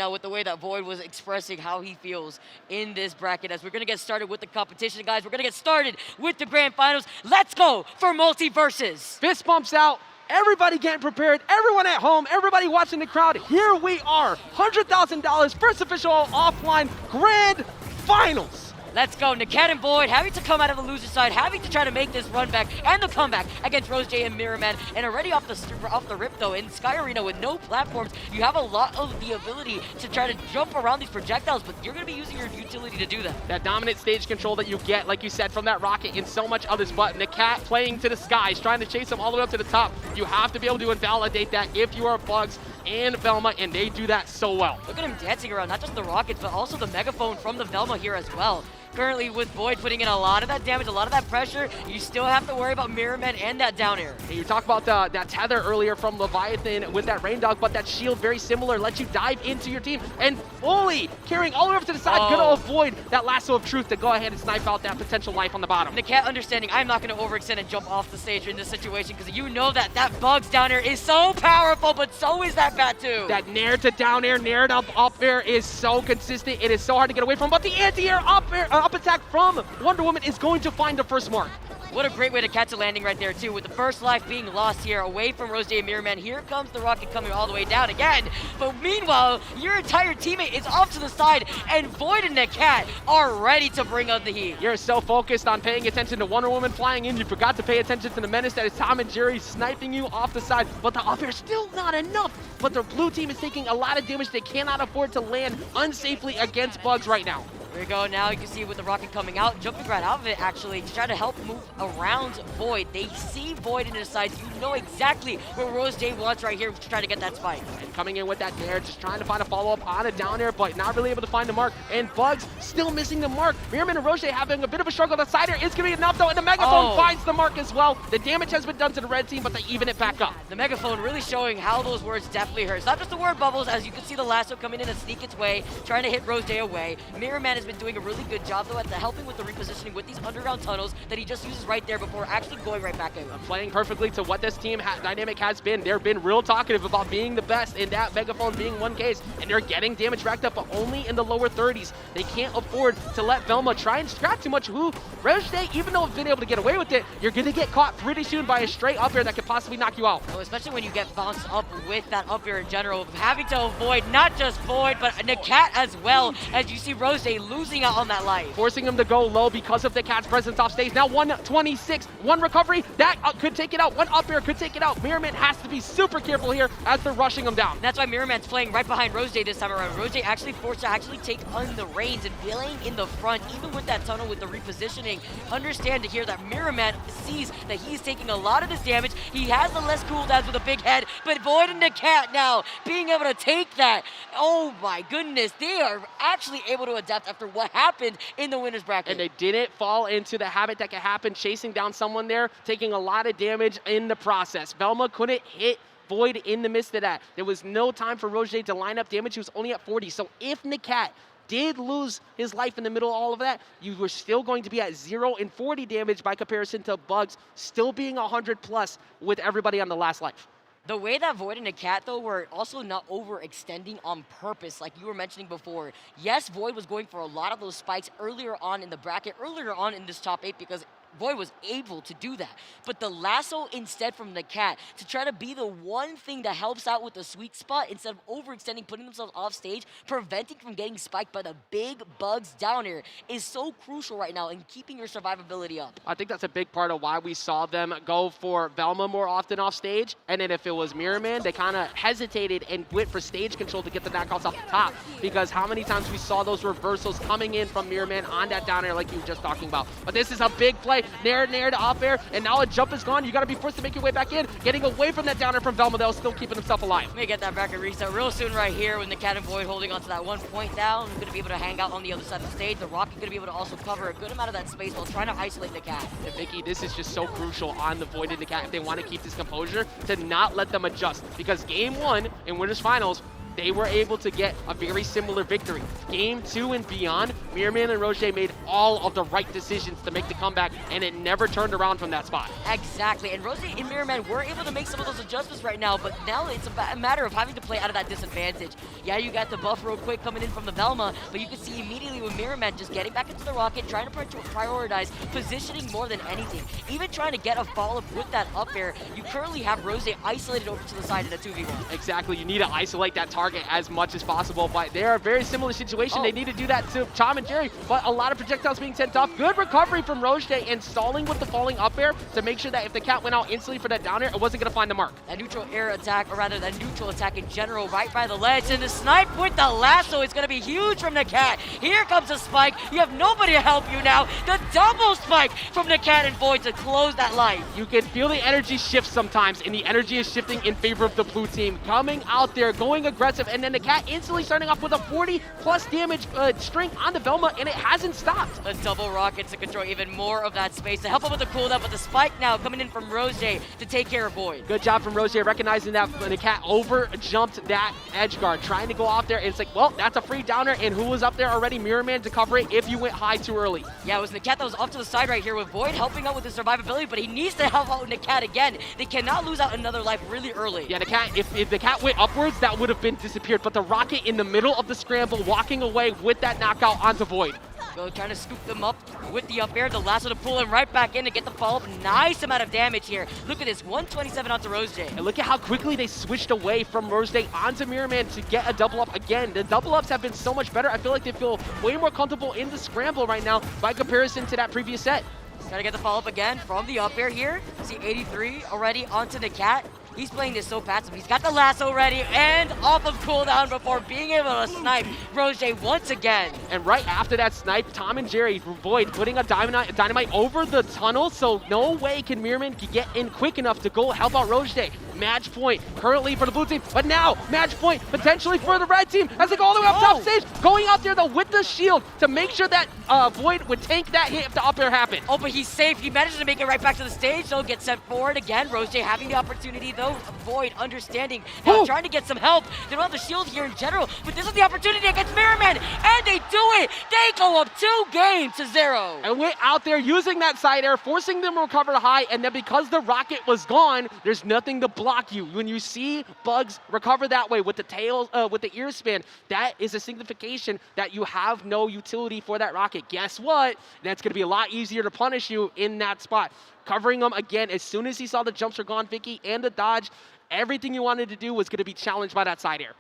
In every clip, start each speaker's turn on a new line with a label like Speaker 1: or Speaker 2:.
Speaker 1: now with the way that Void was expressing how he feels in this bracket. As we're going to get started with the competition, guys. We're going to get started with the grand finals. Let's go for Multiversus.
Speaker 2: Fist bumps out. Everybody getting prepared, everyone at home, everybody watching the crowd. Here we are, $100,000 first official offline grand finals.
Speaker 1: Let's go. Nakat and Void having to come out of the loser side, having to try to make this run back and the comeback against RoseJ and Mirrorman. And already off the rip though, in Sky Arena with no platforms, you have a lot of the ability to try to jump around these projectiles, but you're going to be using your utility to do that.
Speaker 2: That dominant stage control that you get, like you said, from that rocket and so much others, but Nakat playing to the skies, trying to chase him all the way up to the top. You have to be able to invalidate that if you are Bugs and Velma, and they do that so well.
Speaker 1: Look at him dancing around, not just the rockets, but also the megaphone from the Velma here as well. Currently with Void putting in a lot of that damage, a lot of that pressure, you still have to worry about Mirrorman and that down air.
Speaker 2: And you talked about that tether earlier from Leviathan with that Rain Dog, but that shield very similar, lets you dive into your team and fully carrying all the way up to the side, gonna avoid that lasso of truth to go ahead and snipe out that potential life on the bottom.
Speaker 1: Nakat understanding, I'm not gonna overextend and jump off the stage in this situation because you know that Bugs down air is so powerful, but so is that bat too.
Speaker 2: That nair to down air, nair to up air is so consistent. It is so hard to get away from, but the anti-air up attack from Wonder Woman is going to find the first mark.
Speaker 1: What a great way to catch a landing right there, too, with the first life being lost here away from RoseJ and Mirrorman. Here comes the rocket coming all the way down again. But meanwhile, your entire teammate is off to the side, and Void and Nakat are ready to bring on the heat.
Speaker 2: You're so focused on paying attention to Wonder Woman flying in, you forgot to pay attention to the menace that is Tom and Jerry sniping you off the side. But the up air still not enough. But the blue team is taking a lot of damage. They cannot afford to land unsafely against Bugs right now.
Speaker 1: There we go. Now you can see with the rocket coming out, jumping right out of it actually to try to help move around Void. They see Void in his sides. You know exactly where RoseJ wants right here to try to get that spike.
Speaker 2: And coming in with that nair, just trying to find a follow-up on a down air, but not really able to find the mark. And Bugs still missing the mark. Mirrorman and RoseJ having a bit of a struggle. The side air is going to be enough though, and the megaphone finds the mark as well. The damage has been done to the red team, but they even it back up.
Speaker 1: The megaphone really showing how those words definitely hurt. It's not just the word bubbles, as you can see the lasso coming in and sneak its way, trying to hit RoseJ away. Mirrorman has been doing a really good job though at helping with the repositioning with these underground tunnels that he just uses right there before actually going right back in.
Speaker 2: Playing perfectly to what this team dynamic has been. They've been real talkative about being the best, in that megaphone being one case, and they're getting damage racked up, but only in the lower 30s. They can't afford to let Velma try and scrap too much. RoseJ, even though have been able to get away with it, you're gonna get caught pretty soon by a straight up air that could possibly knock you out.
Speaker 1: Well, especially when you get bounced up with that up air in general, having to avoid not just Void, but Nakat as well, as you see RoseJ losing out on that life.
Speaker 2: Forcing him to go low because of the Cat's presence off stage. Now 126, one recovery, that could take it out. One up air could take it out. Mirrorman has to be super careful here as they're rushing him down.
Speaker 1: That's why Mirrorman's playing right behind RoseJ this time around. RoseJ actually forced to actually take on the reins and playing in the front, even with that tunnel with the repositioning. Understand to hear that Mirrorman sees that he's taking a lot of this damage. He has the less cooldowns with a big head, but Void and Nakat now being able to take that. Oh my goodness, they are actually able to adapt after what happened in the winner's bracket.
Speaker 2: And they didn't fall into the habit that can happen, chasing down someone there, taking a lot of damage in the process. Velma couldn't hit Void in the midst of that. There was no time for RoseJ to line up damage. He was only at 40. So if Nakat did lose his life in the middle of all of that, you were still going to be at 0 and 40 damage by comparison to Bugs still being 100 plus with everybody on the last life.
Speaker 1: The way that Void and Nakat, though, were also not overextending on purpose, like you were mentioning before. Yes, Void was going for a lot of those spikes earlier on in the bracket, earlier on in this top 8, because Void was able to do that. But the lasso instead from Nakat to try to be the one thing that helps out with the sweet spot instead of overextending, putting themselves off stage, preventing from getting spiked by the big Bugs down here is so crucial right now in keeping your survivability up.
Speaker 2: I think that's a big part of why we saw them go for Velma more often off stage. And then if it was Mirrorman, they kind of hesitated and went for stage control to get the knockouts off the top. Because how many times we saw those reversals coming in from Mirrorman on that down air like you were just talking about. But this is a big play. Nair to up air, and now a jump is gone. You got to be forced to make your way back in. Getting away from that down air from Velma, though, still keeping himself alive.
Speaker 1: Let me get that bracket reset real soon right here with Nakat and Void holding onto that 1 point down. Going to be able to hang out on the other side of the stage. The Rocket going to be able to also cover a good amount of that space while trying to isolate Nakat.
Speaker 2: And Vicky, this is just so crucial on the Void and Nakat if they want to keep this composure, to not let them adjust. Because game 1 in Winners Finals, they were able to get a very similar victory. Game 2 and beyond, Mirrorman and RoseJ made all of the right decisions to make the comeback, and it never turned around from that spot.
Speaker 1: Exactly, and RoseJ and Mirrorman were able to make some of those adjustments right now, but now it's a matter of having to play out of that disadvantage. Yeah, you got the buff real quick coming in from the Velma, but you can see immediately with Mirrorman just getting back into the rocket, trying to prioritize positioning more than anything. Even trying to get a follow-up with that up air, you currently have RoseJ isolated over to the side in a 2v1.
Speaker 2: Exactly, you need to isolate that target as much as possible, but they're a very similar situation. They need to do that to Tom and Jerry, but a lot of projectiles being sent off. Good recovery from RoseJ and stalling with the falling up air to make sure that if the cat went out instantly for that down air, it wasn't going to find the mark.
Speaker 1: That neutral air attack, or rather that neutral attack in general, right by the ledge, and the snipe with the lasso is going to be huge from Nakat. Here comes the spike. You have nobody to help you now. The double spike from Nakat and Void to close that life.
Speaker 2: You can feel the energy shift sometimes, and the energy is shifting in favor of the blue team. Coming out there, going aggressive, and then Nakat instantly starting off with a 40+ damage string on the Velma, and it hasn't stopped.
Speaker 1: The double rockets to control even more of that space to help him with the cooldown, but the spike now coming in from RoseJ to take care of Void.
Speaker 2: Good job from RoseJ recognizing that Nakat over jumped that edge guard, trying to go out there, and it's like, well, that's a free downer, and who was up there already? Mirrorman to cover it if you went high too early.
Speaker 1: Yeah, it was Nakat that was off to the side right here with Void helping out with his survivability, but he needs to help out Nakat again. They cannot lose out another life really early.
Speaker 2: Yeah, Nakat, if the cat went upwards, that would have been disappeared, but the rocket in the middle of the scramble, walking away with that knockout onto Void.
Speaker 1: Go trying to scoop them up with the up air, the lasso to pull him right back in to get the follow-up. Nice amount of damage here. Look at this, 127 onto RoseJ.
Speaker 2: And look at how quickly they switched away from RoseJ onto Mirrorman to get a double up again. The double ups have been so much better. I feel like they feel way more comfortable in the scramble right now by comparison to that previous set.
Speaker 1: Trying to get the follow-up again from the up air here. See 83 already onto Nakat. He's playing this so passive. He's got the lasso ready and off of cooldown before being able to snipe RoseJ once again.
Speaker 2: And right after that snipe, Tom and Jerry, Void putting a dynamite over the tunnel, so no way can Mirrorman get in quick enough to go help out RoseJ. Match point currently for the blue team, but now match point potentially for the red team as they go all the way up top stage. Going out there though with the shield to make sure that Void would tank that hit if the up air happened.
Speaker 1: Oh, but he's safe. He manages to make it right back to the stage, so gets sent forward again. RoseJ having the opportunity though. Void understanding. Now trying to get some help. They don't have the shield here in general, but this is the opportunity against Mirrorman, and they do it. They go up 2 games to 0.
Speaker 2: And went out there using that side air, forcing them to recover high, and then because the rocket was gone, there's nothing to block you. When you see bugs recover that way with the tail, with the ear span, that is a signification that you have no utility for that rocket. Guess what? That's going to be a lot easier to punish you in that spot. Covering him again as soon as he saw the jumps were gone, Vicky, and the dodge, everything you wanted to do was going to be challenged by that side air.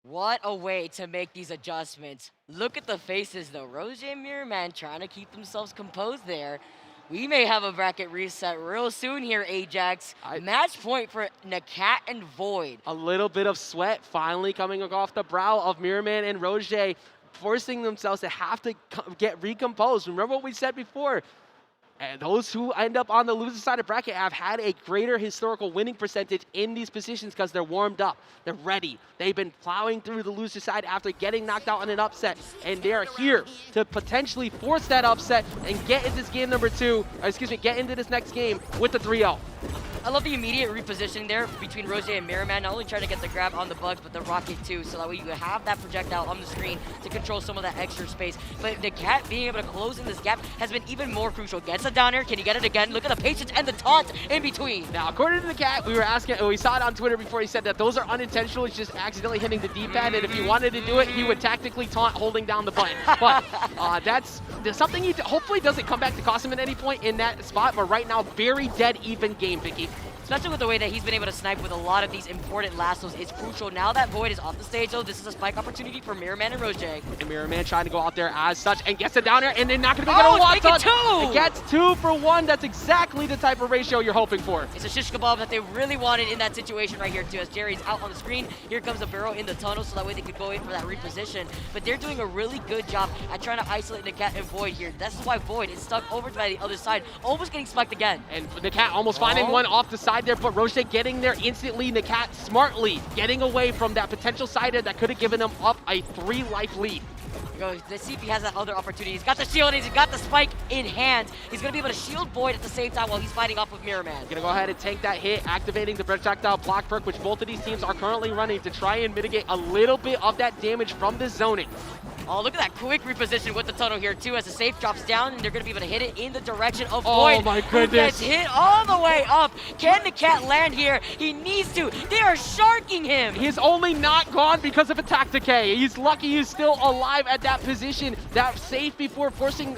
Speaker 1: What a way to make these adjustments. Look at the faces though. RoseJ and Mirrorman trying to keep themselves composed there. We may have a bracket reset real soon here, Ajax. Match point for Nakat and Void.
Speaker 2: A little bit of sweat finally coming off the brow of Mirrorman and RoseJ, forcing themselves to have to get recomposed. Remember what we said before? And those who end up on the loser side of bracket have had a greater historical winning percentage in these positions because they're warmed up. They're ready. They've been plowing through the loser side after getting knocked out on an upset. And they're here to potentially force that upset and get into this game number 2, or excuse me, get into this next game with the 3-0.
Speaker 1: I love the immediate repositioning there between RoseJ and Mirrorman, not only trying to get the grab on the bugs, but the rocket too, so that way you have that projectile on the screen to control some of that extra space. But the cat being able to close in this gap has been even more crucial. Gets a down air, can he get it again? Look at the patience and the taunt in between.
Speaker 2: Now, according to the cat, we were asking, we saw it on Twitter before, he said that those are unintentional, it's just accidentally hitting the D-pad, and if he wanted to do it, he would tactically taunt holding down the button. But that's something he hopefully doesn't come back to cost him at any point in that spot, but right now, very dead even game, Vicky.
Speaker 1: Especially with the way that he's been able to snipe with a lot of these important lassos. It's crucial. Now that Void is off the stage, though, this is a spike opportunity for Mirrorman and RoseJ.
Speaker 2: And Mirrorman trying to go out there as such and gets it down there, and they're not going to make it a one-touch. It gets 2 for 1. That's exactly the type of ratio you're hoping for.
Speaker 1: It's a shish kebab that they really wanted in that situation right here, too. As Jerry's out on the screen, here comes the barrel in the tunnel, so that way they could go in for that reposition. But they're doing a really good job at trying to isolate Nakat and Void here. This is why Void is stuck over to the other side, almost getting spiked again.
Speaker 2: And Nakat almost finding one off the side there, but RoseJ getting there instantly. Nakat smartly getting away from that potential side air that could have given them up a 3-life lead.
Speaker 1: Let's see if he has that other opportunity. He's got the shield, he's got the spike in hand. He's going to be able to shield Void at the same time while he's fighting off with Mirrorman.
Speaker 2: Gonna go ahead and take that hit, activating the projectile block perk, which both of these teams are currently running to try and mitigate a little bit of that damage from the zoning.
Speaker 1: Oh, look at that quick reposition with the tunnel here, too, as the safe drops down, and they're going to be able to hit it in the direction of Void.
Speaker 2: Oh, my
Speaker 1: Who
Speaker 2: goodness.
Speaker 1: gets hit all the way up. Can Nakat land here? He needs to. They are sharking him.
Speaker 2: He's only not gone because of Attack Decay. He's lucky he's still alive at that position. That safe before forcing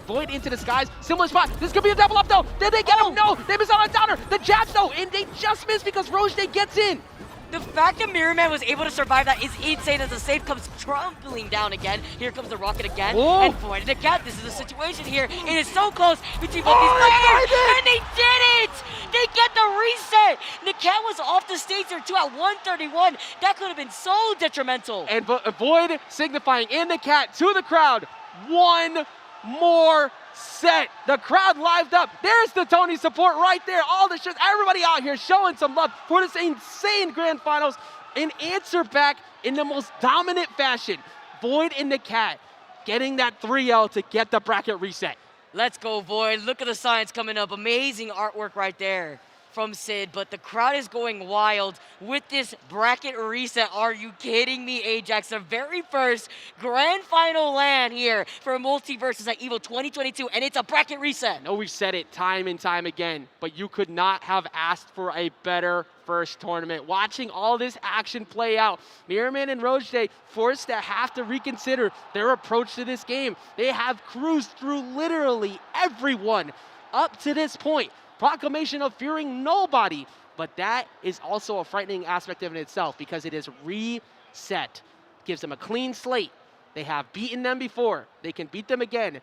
Speaker 2: Void into the skies. Similar spot. This could be a double up, though. Did they get him? No. They miss out on downer. The jabs, though, and they just missed because RoseJ gets in.
Speaker 1: The fact that Mirrorman was able to survive that is insane as the safe comes crumbling down again. Here comes the rocket again.
Speaker 2: Whoa.
Speaker 1: And Void and Nakat, this is the situation here. It is so close between both these players. And they did it! They get the reset! Nakat was off the stage there too at 131. That could have been so detrimental.
Speaker 2: And Void signifying in the cat to the crowd. One more set. The crowd lived up. There's the Tony support right there. All the shirts, everybody out here showing some love for this insane grand finals. An answer back in the most dominant fashion. Void and Nakat getting that 3L to get the bracket reset.
Speaker 1: Let's go, Void. Look at the signs coming up. Amazing artwork right there from Sid, but the crowd is going wild with this bracket reset. Are you kidding me, Ajax? The very first grand final land here for Multiversus at EVO 2022, and it's a bracket reset.
Speaker 2: I know we've said it time and time again, but you could not have asked for a better first tournament. Watching all this action play out, Mirrorman and RoseJ forced to have to reconsider their approach to this game. They have cruised through literally everyone up to this point. Proclamation of fearing nobody, but that is also a frightening aspect of it itself because it is reset. Gives them a clean slate. They have beaten them before. They can beat them again.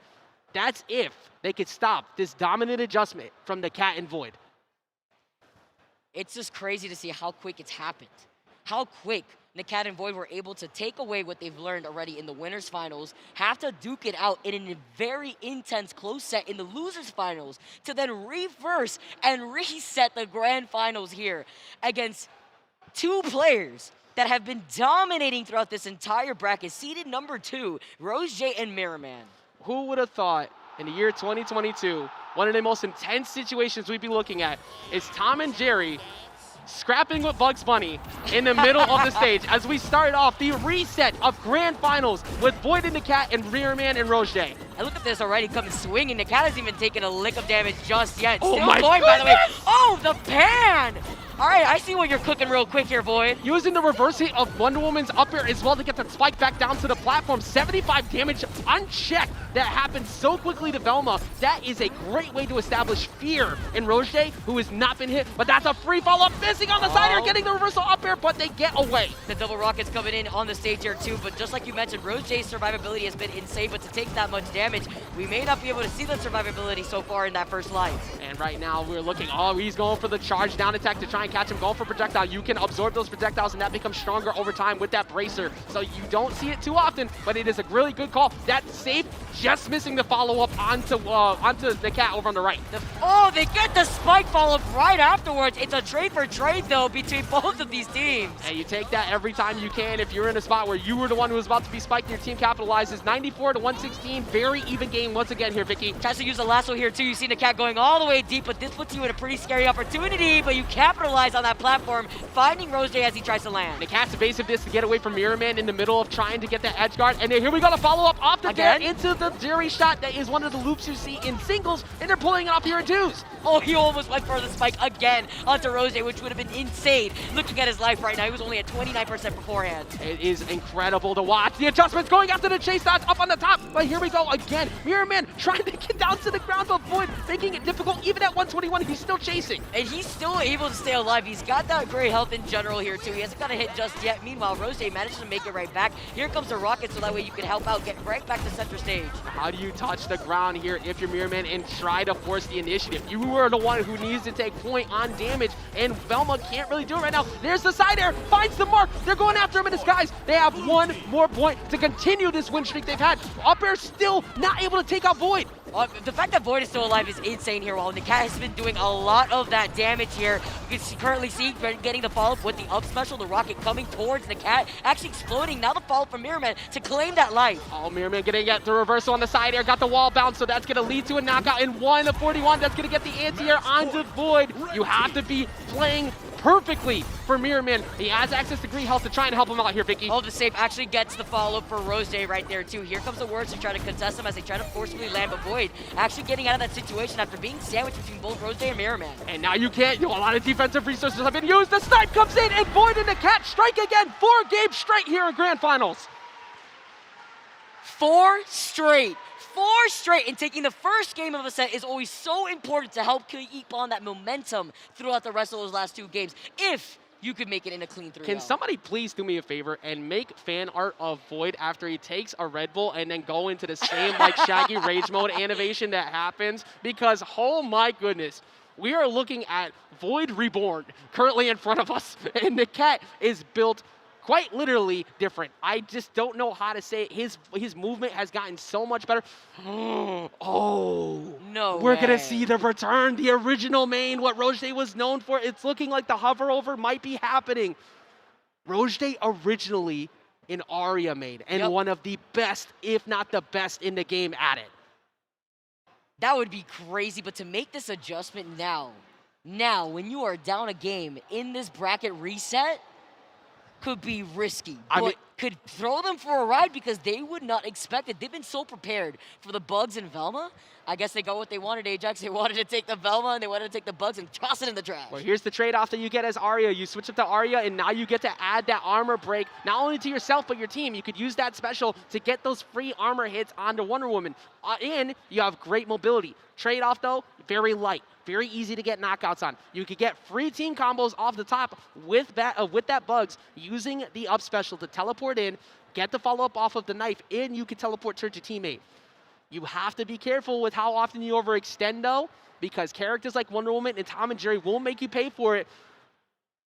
Speaker 2: That's if they could stop this dominant adjustment from the Cat and Void.
Speaker 1: It's just crazy to see how quick it's happened. How quick Nakat and Void were able to take away what they've learned already in the winners finals, have to duke it out in a very intense close set in the losers finals, to then reverse and reset the grand finals here against two players that have been dominating throughout this entire bracket, seeded number 2, RoseJ and Mirrorman.
Speaker 2: Who would have thought in the year 2022, one of the most intense situations we'd be looking at is Tom and Jerry scrapping with Bugs Bunny in the middle of the stage as we start off the reset of grand finals with Void and Nakat and Mirrorman and RoseJ.
Speaker 1: And look at this already coming swinging. Nakat hasn't even taken a lick of damage just yet.
Speaker 2: Oh
Speaker 1: Still
Speaker 2: my
Speaker 1: going, by the way.
Speaker 2: goodness!
Speaker 1: Oh, the pan! All right, I see what you're cooking real quick here, Void.
Speaker 2: Using the reverse hit of Wonder Woman's up air as well to get that spike back down to the platform. 75 damage unchecked. That happened so quickly to Velma. That is a great way to establish fear in RoseJ, who has not been hit, but that's a free follow-up. Missing on the side air, getting the reversal up air, but they get away.
Speaker 1: The double rockets coming in on the stage here too, but just like you mentioned, RoseJ's survivability has been insane, but to take that much damage, we may not be able to see the survivability so far in that first life.
Speaker 2: And right now we're looking, he's going for the charge down attack to try and catch him, going for projectile. You can absorb those projectiles and that becomes stronger over time with that bracer. So you don't see it too often, but it is a really good call. That save just missing the follow-up onto the cat over on the right.
Speaker 1: They get the spike follow-up right afterwards. It's a trade for trade though between both of these teams.
Speaker 2: And you take that every time you can if you're in a spot where you were the one who was about to be spiked and your team capitalizes. 94 to 116, very even game once again here, Vicky.
Speaker 1: Tries to use the lasso here too. You see Nakat going all the way deep, but this puts you in a pretty scary opportunity, but you capitalize on that platform, finding RoseJ as he tries to land.
Speaker 2: Nakat's evasiveness to get away from Mirrorman in the middle of trying to get that edge guard, and then here we go to follow up off the dead into the Jerry shot. That is one of the loops you see in singles, and they're pulling it off here in twos.
Speaker 1: Oh, he almost went for the spike again onto RoseJ, which would have been insane. Looking at his life right now, he was only at 29% beforehand.
Speaker 2: It is incredible to watch. The adjustments going after the chase dots up on the top, but here we go again. Mirrorman trying to get down to the ground, but Void making it difficult. Even at 121, he's still chasing.
Speaker 1: And he's still able to stay alive. He's got that great health in general here too. He hasn't got a hit just yet. Meanwhile, RoseJ manages to make it right back. Here comes the rocket, so that way you can help out, get right back to center stage.
Speaker 2: How do you touch the ground here if you're Mirrorman and try to force the initiative? You were the one who needs to take point on damage, and Velma can't really do it right now. There's the side air, finds the mark. They're going after him in disguise. They have one more point to continue this win streak they've had. Up air still not able to take out Void.
Speaker 1: The fact that Void is still alive is insane here, while Nakat has been doing a lot of that damage here. You can currently see getting the follow-up with the up special, the rocket coming towards Nakat, actually exploding. Now the follow-up from Mirrorman to claim that life.
Speaker 2: Oh, Mirrorman gonna get the reversal on the side here, got the wall bounce, so that's gonna lead to a knockout in 1 of 41. That's gonna get the anti-air onto Void. You have to be playing perfectly for Mirrorman. He has access to green health to try and help him out here, Vicky.
Speaker 1: Oh, the save actually gets the follow-up for RoseJ right there, too. Here comes the words to try to contest him as they try to forcefully land, but Void actually getting out of that situation after being sandwiched between both RoseJ and Mirrorman.
Speaker 2: And now you can't. A lot of defensive resources have been used. The snipe comes in, and Void and Nakat strike again. 4 games straight here in Grand Finals.
Speaker 1: 4 straight. 4 straight, and taking the first game of a set is always so important to help keep on that momentum throughout the rest of those last 2 games, if you could make it in a clean 3-0.
Speaker 2: Can somebody please do me a favor and make fan art of Void after he takes a Red Bull and then go into the same like Shaggy Rage mode animation that happens? Because, oh my goodness, we are looking at Void Reborn currently in front of us, and Nakat is built quite literally different. I just don't know how to say it. His movement has gotten so much better. Oh,
Speaker 1: no
Speaker 2: we're
Speaker 1: way.
Speaker 2: gonna see the return, the original main, what RoseJ was known for. It's looking like the hover over might be happening. RoseJ originally an Arya main and one of the best, if not the best in the game at it.
Speaker 1: That would be crazy, but to make this adjustment now when you are down a game in this bracket reset, could be risky, but could throw them for a ride because they would not expect it. They've been so prepared for the bugs in Velma. I guess they got what they wanted, Ajax. They wanted to take the Velma and they wanted to take the bugs and toss it in the trash.
Speaker 2: Well, here's the trade-off that you get as Arya. You switch up to Arya, and now you get to add that armor break, not only to yourself, but your team. You could use that special to get those free armor hits onto Wonder Woman. And you have great mobility. Trade-off, though, very light. Very easy to get knockouts on. You could get free team combos off the top with that bugs, using the up special to teleport in, get the follow-up off of the knife, and you can teleport towards your teammate. You have to be careful with how often you overextend, though, because characters like Wonder Woman and Tom and Jerry will make you pay for it.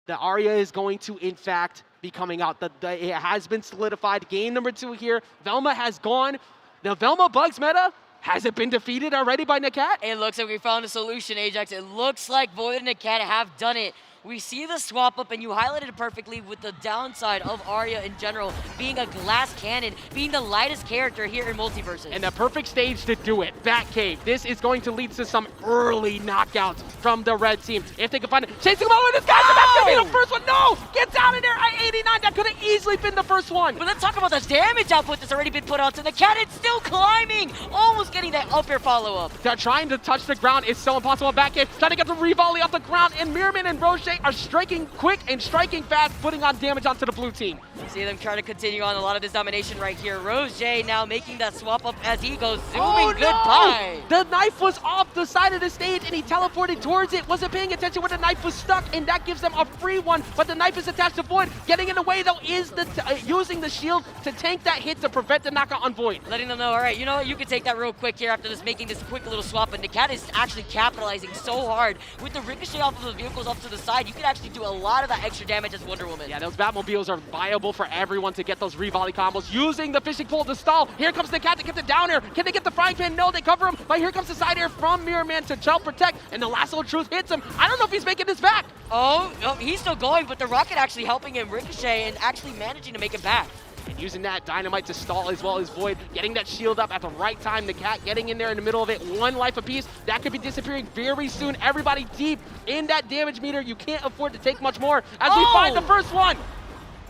Speaker 2: The Arya is going to, in fact, be coming out. It has been solidified. Game number 2 here. Velma has gone. The Velma bugs meta, has it been defeated already by Nakat?
Speaker 1: It looks like we found a solution, Ajax. It looks like Void and Nakat have done it. We see the swap up, and you highlighted it perfectly with the downside of Arya in general being a glass cannon, being the lightest character here in Multiversus.
Speaker 2: And the perfect stage to do it, Batcave. This is going to lead to some early knockouts from the red team. If they can find it, chasing him over, this guy's about to be the first one. No, get down in there at 89. That could have easily been the first one.
Speaker 1: But let's talk about the damage output that's already been put onto the cat. It's still climbing, almost getting that up air follow-up.
Speaker 2: They're trying to touch the ground is so impossible. Batcave trying to get the re-volley off the ground, and Mirrorman and RoseJ are striking quick and striking fast, putting on damage onto the blue team.
Speaker 1: You see them trying to continue on a lot of this domination right here. RoseJ now making that swap up as he goes zooming goodbye.
Speaker 2: The knife was off the side of the stage and he teleported towards it. Wasn't paying attention when the knife was stuck, and that gives them a free one, but the knife is attached to Void. Getting in the way, though, is using the shield to tank that hit to prevent the knockout on Void.
Speaker 1: Letting them know, all right, you know what, you can take that real quick here after this, making this quick little swap, and Nakat is actually capitalizing so hard. With the ricochet off of the vehicles off to the side, you can actually do a lot of that extra damage as Wonder Woman.
Speaker 2: Yeah, those Batmobiles are viable for everyone to get those re-volley combos. Using the fishing pole to stall. Here comes Nakat to get the down air. Can they get the frying pan? No, they cover him. But here comes the side air from Mirrorman to help protect. And the lasso of truth hits him. I don't know if he's making this back.
Speaker 1: Oh, he's still going, but the rocket actually helping him ricochet and actually managing to make it back.
Speaker 2: And using that dynamite to stall as well as Void, getting that shield up at the right time. Nakat getting in there in the middle of it, 1 life apiece. That could be disappearing very soon. Everybody deep in that damage meter. You can't afford to take much more as we find the first one.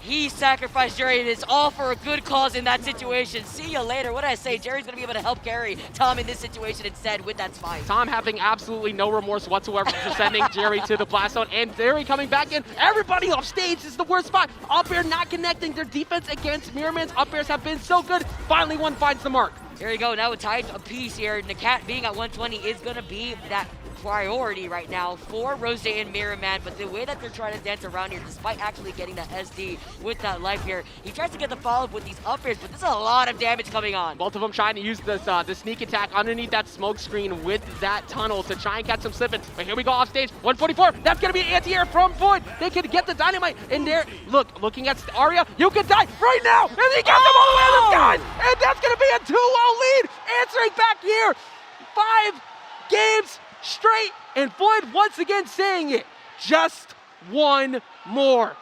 Speaker 1: He sacrificed Jerry, and it's all for a good cause in that situation. See you later. What did I say? Jerry's going to be able to help carry Tom in this situation instead with that spine.
Speaker 2: Tom having absolutely no remorse whatsoever for sending Jerry to the blast zone, and Jerry coming back in. Everybody off stage is the worst spot. Up air not connecting. Their defense against Mirrorman's up airs have been so good. Finally, one finds the mark.
Speaker 1: Here you go. Now with tied a piece here. Nakat being at 120 is going to be that priority right now for RoseJ and Mirrorman, but the way that they're trying to dance around here, despite actually getting that SD with that life here, he tries to get the follow-up with these up airs, but there's a lot of damage coming on.
Speaker 2: Both of them trying to use this, the sneak attack underneath that smoke screen with that tunnel to try and catch them slipping. But here we go off stage, 144. That's going to be an anti-air from Void. They could get the dynamite in there. Looking at Arya, you could die right now, and he gets them all the way to the sky, and that's going to be a 2-0 lead. Answering back here. 5 games straight, and Void once again saying it. Just one more.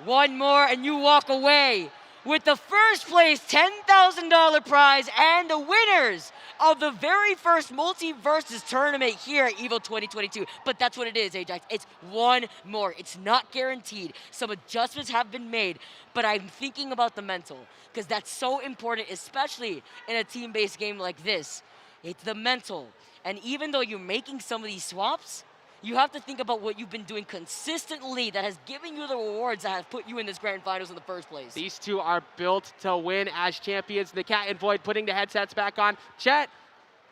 Speaker 1: One more and you walk away with the first place $10,000 prize and the winners of the very first Multiversus tournament here at EVO 2022. But that's what it is, Ajax. It's one more. It's not guaranteed. Some adjustments have been made, but I'm thinking about the mental because that's so important, especially in a team-based game like this. It's the mental. And even though you're making some of these swaps, you have to think about what you've been doing consistently that has given you the rewards that have put you in this grand finals in the first place.
Speaker 2: These two are built to win as champions. Nakat and Void putting the headsets back on. Chat,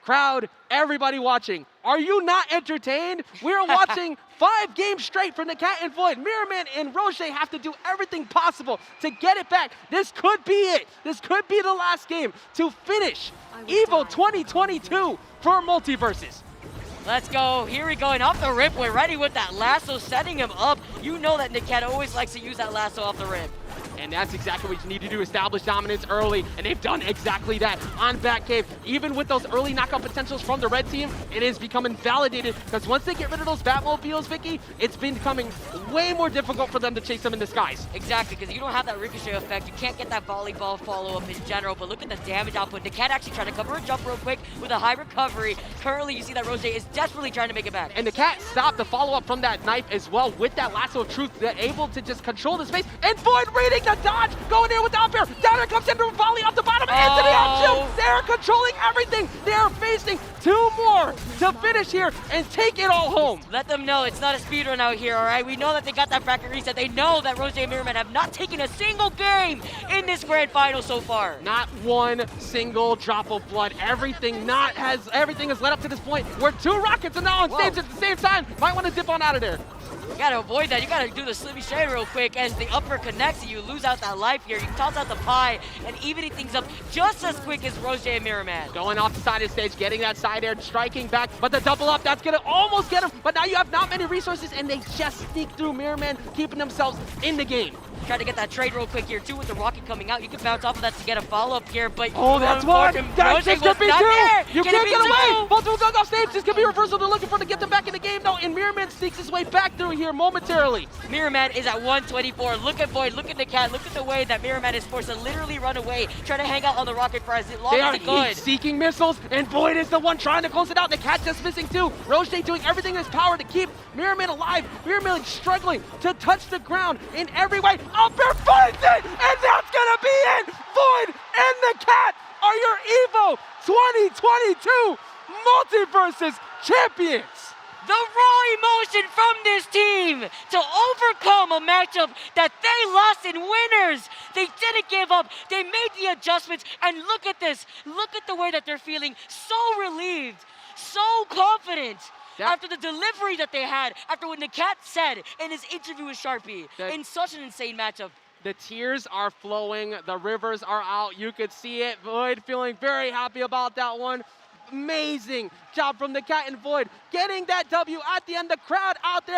Speaker 2: crowd, everybody watching, are you not entertained? We're watching 5 games straight from Nakat and Void. Mirrorman and RoseJ have to do everything possible to get it back. This could be it. This could be the last game to finish EVO 2022 for Multiversus.
Speaker 1: Let's go. Here we go. And off the rip, we're ready with that lasso, setting him up. You know that Nakat always likes to use that lasso off the rip.
Speaker 2: And that's exactly what you need to do, establish dominance early, and they've done exactly that on Batcave. Even with those early knockout potentials from the red team, it is becoming validated, because once they get rid of those Batmobiles, Vicky, it's been becoming way more difficult for them to chase them in the skies.
Speaker 1: Exactly, because you don't have that ricochet effect, you can't get that volleyball follow-up in general, but look at the damage output. Nakat actually trying to cover a jump real quick with a high recovery. Currently, you see that RoseJ is desperately trying to make it back.
Speaker 2: And Nakat stopped the follow-up from that knife as well with that lasso of truth. They're able to just control the space, and Void reading the dodge, going there with the up air. Down there comes into a volley off the bottom, into the up shield. They're controlling everything. They're facing 2 more to finish here and take it all home.
Speaker 1: Let them know it's not a speedrun out here, all right? We know that they got that bracket reset. They know that RoseJ and Mirrorman have not taken a single game in this grand final so far.
Speaker 2: Not one single drop of blood. Everything has led up to this point where 2 rockets are now on stage at the same time. Might want to dip on out of there.
Speaker 1: You gotta avoid that. You gotta do the Slimmy Shade real quick as the upper connects and you lose out that life here. You toss out the pie and evening things up just as quick as RoseJ and Mirrorman.
Speaker 2: Going off the side of the stage, getting that side air, striking back, but the double up, that's gonna almost get him, but now you have not many resources and they just sneak through Mirrorman, keeping themselves in the game.
Speaker 1: Try to get that trade real quick here too with the rocket coming out. You can bounce off of that to get a follow-up here, but
Speaker 2: oh, that's one! That's just gonna be 2! You can't get away! Multiple going off stage, this could be a reversal they're looking for to get them back in the game though, and Mirrorman sneaks his way back through here momentarily.
Speaker 1: Mirrorman is at 124. Look at Void, look at Nakat, look at the way that Mirrorman is forced to literally run away, try to hang out on the rocket for as long as he could.
Speaker 2: They are seeking missiles, and Void is the one trying to close it out. Nakat just missing too. RoseJ doing everything in his power to keep Mirrorman alive. Mirrorman struggling to touch the ground in every way. Up there finds it, and that's gonna be it. Void and Nakat are your EVO 2022 Multiversus champions.
Speaker 1: The raw emotion from this team to overcome a matchup that they lost in winners. They didn't give up. They made the adjustments. And look at this. Look at the way that they're feeling. So relieved. So confident. After the delivery that they had. After what Nakat said in his interview with Sharpie. In such an insane matchup.
Speaker 2: The tears are flowing. The rivers are out. You could see it. Void feeling very happy about that one. Amazing job from Nakat and Void getting that W at the end. The crowd out there